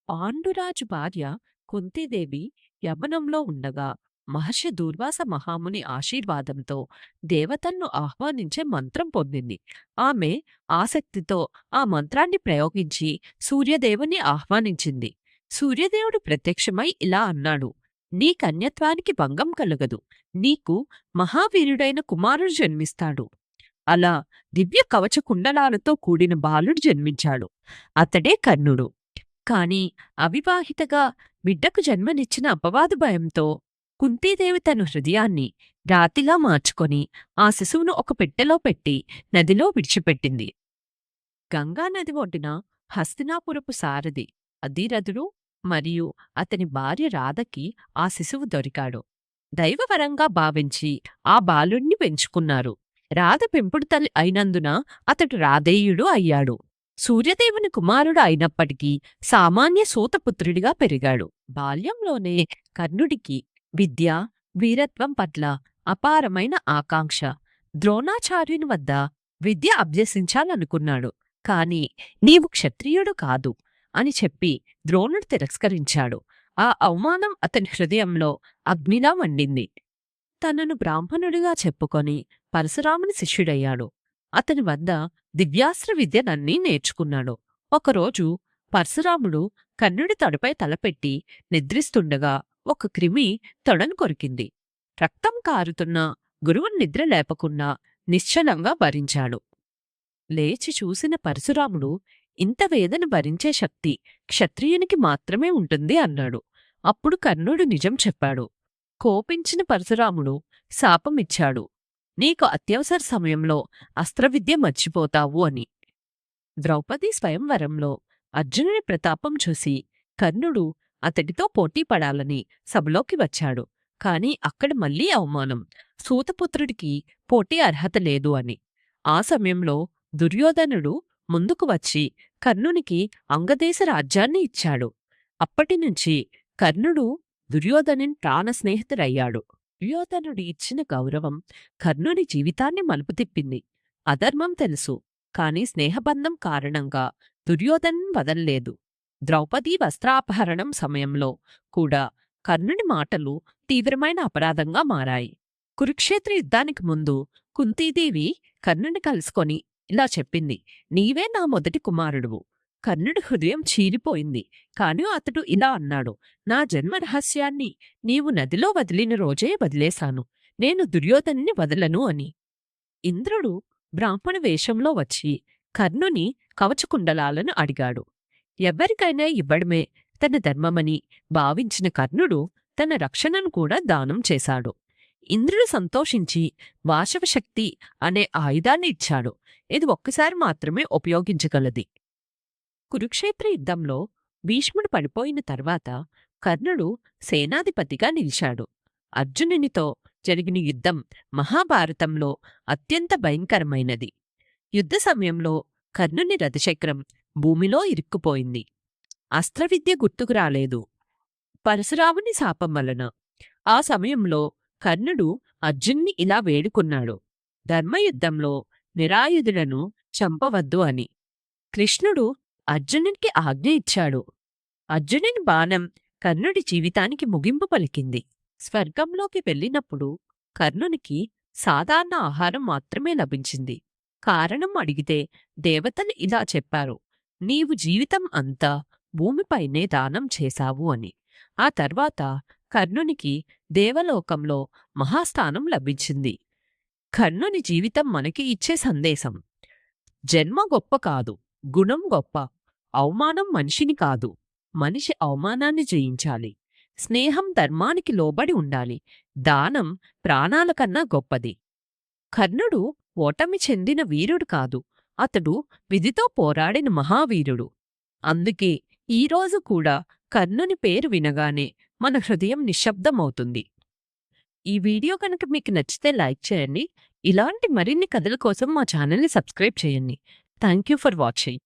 పాండురాజు భార్య కుంతీదేవి యవ్వనంలో ఉండగా మహర్షి దూర్వాస మహాముని ఆశీర్వాదంతో దేవతలను ఆహ్వానించే మంత్రం పొందింది. ఆమె ఆసక్తితో ఆ మంత్రాన్ని ప్రయోగించి సూర్యదేవుని ఆహ్వానించింది. సూర్యదేవుడు ప్రత్యక్షమై ఇలా అన్నాడు: నీ కన్యత్వానికి భంగం కలగదు. నీకు మహావీరుడైన కుమారుడు జన్మిస్తాడు. అలా దివ్య కవచ కుండలాలతో కూడిన బాలుడు జన్మించాడు. అతడే కర్ణుడు. కాని అవివాహితగా బిడ్డకు జన్మనిచ్చిన అపవాదు భయంతో కుంతీదేవి తన హృదయాన్ని రాతిగా మార్చుకొని ఆ శిశువును ఒక పెట్టెలో పెట్టి నదిలో విడిచిపెట్టింది. గంగానది ఒడ్డున హస్తినాపురపు సారథి అధీరథుడు మరియు అతని భార్య రాధకి ఆ శిశువు దొరికాడు. దైవవరంగా భావించి ఆ బాలుణ్ణి పెంచుకున్నారు. రాధ పెంపుడు తల్లి అయినందున అతడు రాధేయుడు అయ్యాడు. సూర్యదేవుని కుమారుడు అయినప్పటికీ సామాన్య సూతపుత్రుడిగా పెరిగాడు. బాల్యంలోనే కర్ణుడికి విద్య, వీరత్వం పట్ల అపారమైన ఆకాంక్ష. ద్రోణాచార్యుని వద్ద విద్య అభ్యసించాలనుకున్నాడు. కాని నీవు క్షత్రియుడు కాదు అని చెప్పి ద్రోణుడు తిరస్కరించాడు. ఆ అవమానం అతని హృదయంలో అగ్నిలా మండింది. తనను బ్రాహ్మణుడిగా చెప్పుకొని పరశురాముని శిష్యుడయ్యాడు. అతని వద్ద దివ్యాస్త్ర విద్యనన్నీ నేర్చుకున్నాడు. ఒకరోజు పరశురాముడు కర్ణుడి తొడపై తలపెట్టి నిద్రిస్తుండగా ఒక క్రిమి తొడను కొరికింది. రక్తం కారుతున్న గురువుని నిద్ర లేపకుండా నిశ్చలంగా భరించాడు. లేచి చూసిన పరశురాముడు, ఇంత వేదన భరించే శక్తి క్షత్రియునికి మాత్రమే ఉంటుంది అన్నాడు. అప్పుడు కర్ణుడు నిజం చెప్పాడు. కోపించిన పరశురాముడు శాపమిచ్చాడు, నీకు అత్యవసర సమయంలో అస్త్రవిద్య మర్చిపోతావు అని. ద్రౌపది స్వయంవరంలో అర్జునుని ప్రతాపం చూసి కర్ణుడు అతడితో పోటీ పడాలని సభలోకి వచ్చాడు. కాని అక్కడ మళ్లీ అవమానం, సూతపుత్రుడికి పోటీ అర్హత లేదు అని. ఆ సమయంలో దుర్యోధనుడు ముందుకు వచ్చి కర్ణునికి అంగదేశ రాజ్యాన్ని ఇచ్చాడు. అప్పటినుంచి కర్ణుడు దుర్యోధనుని ప్రాణ స్నేహితుడయ్యాడు. దుర్యోధనుడు ఇచ్చిన గౌరవం కర్ణుని జీవితాన్ని మలుపు తిప్పింది. అధర్మం తెలుసు, కాని స్నేహబంధం కారణంగా దుర్యోధను వదల్లేదు. ద్రౌపదీ వస్త్రాపహరణం సమయంలో కూడా కర్ణుని మాటలు తీవ్రమైన అపరాధంగా మారాయి. కురుక్షేత్ర యుద్ధానికి ముందు కుంతీదేవి కర్ణుని కలుసుకొని ఇలా చెప్పింది: నీవే నా మొదటి కుమారుడువు. కర్ణుడి హృదయం చీలిపోయింది. కాని అతడు ఇలా అన్నాడు: నా జన్మ రహస్యాన్ని నీవు నదిలో వదిలిన రోజే వదిలేశాను. నేను దుర్యోధనుని వదలను అని. ఇంద్రుడు బ్రాహ్మణ వేషంలో వచ్చి కర్ణుని కవచకుండలాలను అడిగాడు. ఎవ్వరికైనా ఇవ్వడమే తన ధర్మమని భావించిన కర్ణుడు తన రక్షణను కూడా దానం చేశాడు. ఇంద్రుడు సంతోషించి వాశవశక్తి అనే ఆయుధాన్ని ఇచ్చాడు. ఇది ఒక్కసారి మాత్రమే ఉపయోగించగలది. కురుక్షేత్ర యుద్ధంలో భీష్ముడు పడిపోయిన తర్వాత కర్ణుడు సేనాధిపతిగా నిలిచాడు. అర్జునునితో జరిగిన యుద్ధం మహాభారతంలో అత్యంత భయంకరమైనది. యుద్ధ సమయంలో కర్ణుని రథచక్రం భూమిలో ఇరుక్కుపోయింది. అస్త్రవిద్య గుర్తుకు రాలేదు, పరశురాముని శాపం వలన. ఆ సమయంలో కర్ణుడు అర్జున్ని ఇలా వేడుకున్నాడు: ధర్మయుద్ధంలో నిరాయుధులను చంపవద్దు అని. కృష్ణుడు అర్జునునికి ఆజ్ఞ ఇచ్చాడు. అర్జునుని బాణం కర్ణుడి జీవితానికి ముగింపు పలికింది. స్వర్గంలోకి వెళ్ళినప్పుడు కర్ణునికి సాధారణ ఆహారం మాత్రమే లభించింది. కారణం అడిగితే దేవతలు ఇలా చెప్పారు: నీవు జీవితం అంతా భూమిపైనే దానం చేశావు అని. ఆ తర్వాత కర్ణునికి దేవలోకంలో మహాస్థానం లభించింది. కర్ణుని జీవితం మనకి ఇచ్చే సందేశం: జన్మ గొప్ప కాదు, గుణం గొప్ప. అవమానం మనిషిని కాదు, మనిషి అవమానాన్ని జయించాలి. స్నేహం ధర్మానికి లోబడి ఉండాలి. దానం ప్రాణాల కన్నా గొప్పది. కర్ణుడు ఓటమి చెందిన వీరుడు కాదు, అతడు విధితో పోరాడిన మహావీరుడు. అందుకే ఈరోజు కూడా కర్ణుని పేరు వినగానే మన హృదయం నిశ్శబ్దమవుతుంది. ఈ వీడియో కనుక మీకు నచ్చితే లైక్ చేయండి. ఇలాంటి మరిన్ని కథల కోసం మా ఛానల్ని సబ్స్క్రైబ్ చేయండి. Thank you for watching.